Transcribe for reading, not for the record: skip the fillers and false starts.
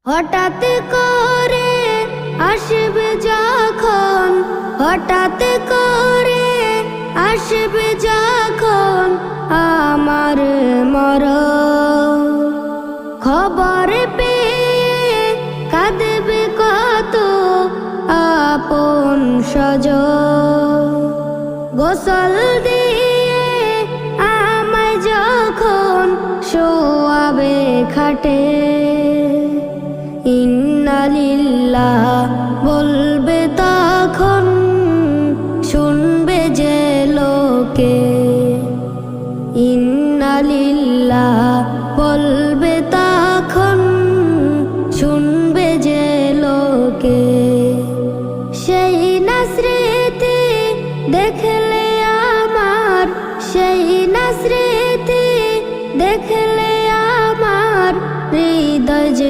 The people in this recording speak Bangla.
হঠাৎ করে আসবে যখন, হঠাৎ করে আসবে যখন আমার মরণ, খবর পেয়ে কাঁদবে কত আপন স্বজন। গোসল দিয়ে আমায় যখন শোয়াবে খাটে, ইন্না লিল্লাহ